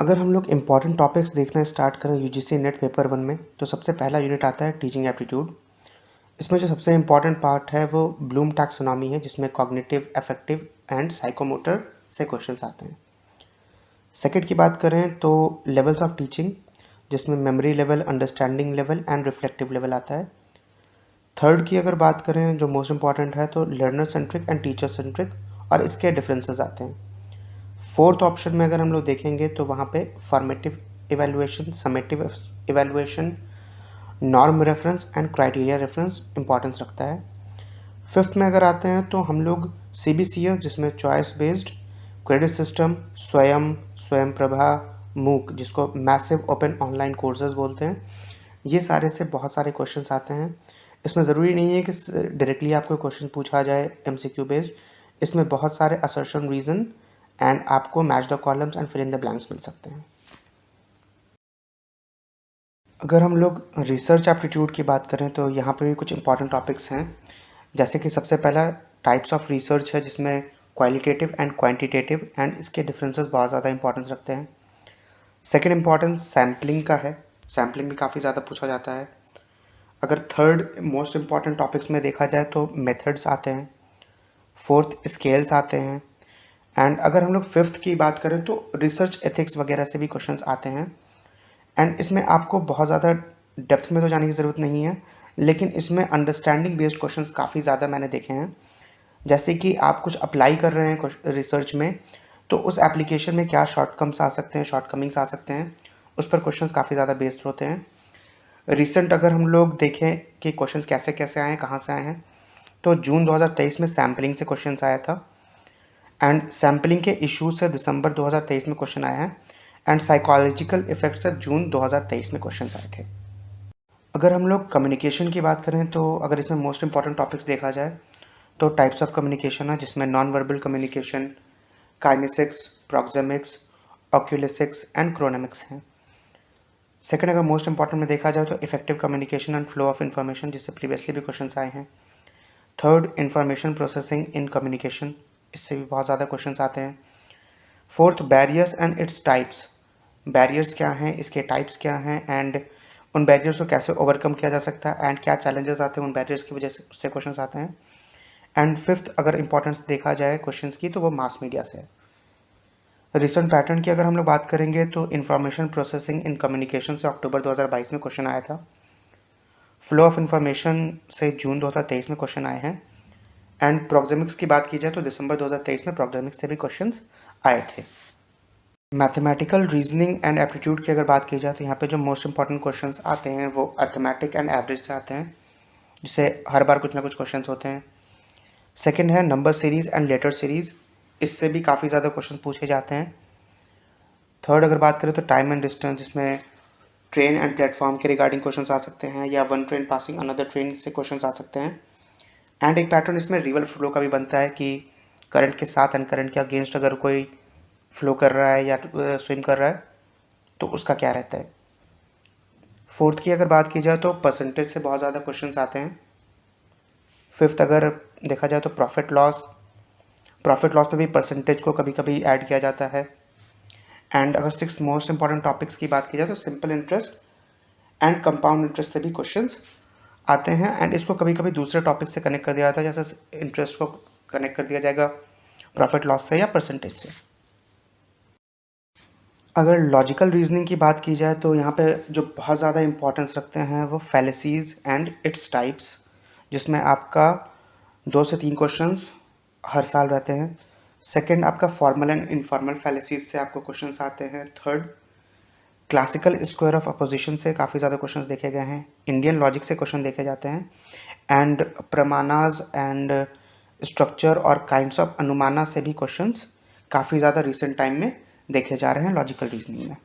अगर हम लोग इम्पॉर्टेंट टॉपिक्स देखना स्टार्ट करें यूजीसी नेट पेपर 1 में, तो सबसे पहला यूनिट आता है टीचिंग एप्टीट्यूड। इसमें जो सबसे इम्पॉर्टेंट पार्ट है वो ब्लूम टैक्सोनॉमी है, जिसमें कॉग्निटिव, अफेक्टिव एंड साइकोमोटर से क्वेश्चंस आते हैं। सेकंड की बात करें तो लेवल्स ऑफ टीचिंग, जिसमें memory level, understanding level and reflective level आता है। थर्ड की अगर बात करें जो मोस्ट इम्पॉर्टेंट है तो learner centric and teacher centric, और इसके डिफरेंसेस आते हैं। फोर्थ ऑप्शन में अगर हम लोग देखेंगे तो वहाँ पे formative evaluation, summative evaluation, norm reference and criteria reference importance रखता है। फिफ्थ में अगर आते हैं तो हम लोग CBCS, जिसमें चॉइस बेस्ड, क्रेडिट सिस्टम, स्वयं प्रभा, मूक, जिसको मैसिव ओपन ऑनलाइन कोर्सेज बोलते हैं, ये सारे से बहुत सारे क्वेश्चंस आते हैं। इसमें ज़रूरी नहीं है कि डायरेक्टली आपको क्वेश्चन पूछा जाए MCQ बेस्ड। इसमें बहुत सारे असर्शन, रीज़न एंड आपको match the columns and fill in the blanks मिल सकते हैं। अगर हम लोग रिसर्च एप्टीट्यूड की बात करें तो यहाँ पे भी कुछ इंपॉर्टेंट टॉपिक्स हैं, जैसे कि सबसे पहला टाइप्स ऑफ रिसर्च है, जिसमें क्वालिटेटिव एंड क्वांटिटेटिव, एंड इसके डिफरेंसेस बहुत ज़्यादा इंपॉर्टेंस रखते हैं। सेकंड इंपॉर्टेंस सैम्पलिंग का है, सैम्पलिंग भी काफ़ी ज़्यादा पूछा जाता है। अगर थर्ड मोस्ट इम्पॉर्टेंट टॉपिक्स में देखा जाए तो मेथड्स आते हैं। फोर्थ स्केल्स आते हैं। एंड अगर हम लोग फिफ्थ की बात करें तो रिसर्च एथिक्स वगैरह से भी क्वेश्चंस आते हैं। एंड इसमें आपको बहुत ज़्यादा डेप्थ में तो जाने की ज़रूरत नहीं है, लेकिन इसमें अंडरस्टैंडिंग बेस्ड क्वेश्चंस काफ़ी ज़्यादा मैंने देखे हैं। जैसे कि आप कुछ अप्लाई कर रहे हैं रिसर्च में, तो उस एप्लीकेशन में क्या शॉर्टकम्स आ सकते हैं, शॉर्टकमिंग्स आ सकते हैं, उस पर क्वेश्चंस काफ़ी ज़्यादा बेस्ड होते हैं। रिसेंट अगर हम लोग देखें कि क्वेश्चंस कैसे कैसे आए हैं, कहाँ से आए हैं, तो जून 2023 में सैम्पलिंग से क्वेश्चंस आया था, एंड सैम्पलिंग के इशू से दिसंबर 2023 में क्वेश्चन आया है, एंड साइकोलॉजिकल इफेक्ट से जून 2023 में क्वेश्चन आए थे। अगर हम लोग कम्युनिकेशन की बात करें तो अगर इसमें मोस्ट इंपॉर्टेंट टॉपिक्स देखा जाए तो टाइप्स ऑफ कम्युनिकेशन है, जिसमें non verbal communication, kinesics, proxemics, oculesics and chronemics हैं। सेकंड अगर मोस्ट इंपॉर्टेंट में देखा जाए तो effective communication and flow of information, जिससे प्रीवियसली भी क्वेश्चन आए हैं। Third information processing in communication, इससे भी बहुत ज़्यादा क्वेश्चन आते हैं। Fourth barriers and its types, barriers क्या हैं, इसके टाइप्स क्या हैं, एंड उन बैरियर्स को कैसे ओवरकम किया जा सकता है, एंड क्या चैलेंजेस आते हैं उन बैरियर्स की वजह से, उससे क्वेश्चन आते हैं। एंड फिफ्थ अगर इंपॉर्टेंस देखा जाए क्वेश्चंस की तो वो मास मीडिया से है। रिसेंट पैटर्न की अगर हम लोग बात करेंगे तो इंफॉर्मेशन प्रोसेसिंग इन कम्युनिकेशन से अक्टूबर 2022 में क्वेश्चन आया था। फ्लो ऑफ इंफॉर्मेशन से जून 2023 में क्वेश्चन आए हैं। एंड प्रोक्सिमिक्स की बात की जाए तो दिसंबर 2023 में प्रोक्सिमिक्स से भी क्वेश्चंस आए थे। मैथमेटिकल रीजनिंग एंड एप्टीट्यूड की अगर बात की जाए तो यहाँ पे जो मोस्ट इंपॉर्टेंट क्वेश्चंस आते हैं वो अर्थमेटिक एंड एवरेज से आते हैं, जिससे हर बार कुछ ना कुछ क्वेश्चंस होते हैं। सेकंड है number series and later series, इससे भी काफ़ी ज़्यादा क्वेश्चन पूछे जाते हैं। थर्ड अगर बात करें तो टाइम एंड डिस्टेंस, जिसमें ट्रेन एंड प्लेटफॉर्म के रिगार्डिंग क्वेश्चन आ सकते हैं, या one train passing another train से क्वेश्चन आ सकते हैं। एंड एक पैटर्न इसमें रिवर फ्लो का भी बनता है कि करंट के साथ एंड करंट के अगेंस्ट अगर कोई फ्लो कर रहा है या स्विम कर रहा है तो उसका क्या रहता है। फोर्थ की अगर बात की जाए तो परसेंटेज से बहुत ज़्यादा क्वेश्चंस आते हैं। फिफ्थ अगर देखा जाए तो प्रॉफिट लॉस में भी परसेंटेज को कभी कभी ऐड किया जाता है। एंड अगर सिक्स मोस्ट इंपॉर्टेंट टॉपिक्स की बात की जाए तो simple interest and compound interest से भी क्वेश्चंस आते हैं, एंड इसको कभी कभी दूसरे टॉपिक से कनेक्ट कर दिया जाता है, जैसे इंटरेस्ट को कनेक्ट कर दिया जाएगा प्रॉफिट लॉस से या परसेंटेज से। अगर लॉजिकल रीजनिंग की बात की जाए तो यहाँ पे जो बहुत ज़्यादा इंपॉर्टेंस रखते हैं वो फैलेसीज़ एंड इट्स टाइप्स, जिसमें आपका 2 से 3 क्वेश्चंस हर साल रहते हैं। सेकंड आपका फॉर्मल एंड इनफॉर्मल फैलेसीज से आपको क्वेश्चंस आते हैं। Third classical square of opposition से काफ़ी ज़्यादा क्वेश्चंस देखे गए हैं। इंडियन लॉजिक से क्वेश्चन देखे जाते हैं। एंड प्रमाणाज एंड स्ट्रक्चर और काइंड्स ऑफ अनुमाना से भी क्वेश्चंस काफ़ी ज़्यादा रिसेंट टाइम में देखे जा रहे हैं लॉजिकल रीजनिंग में।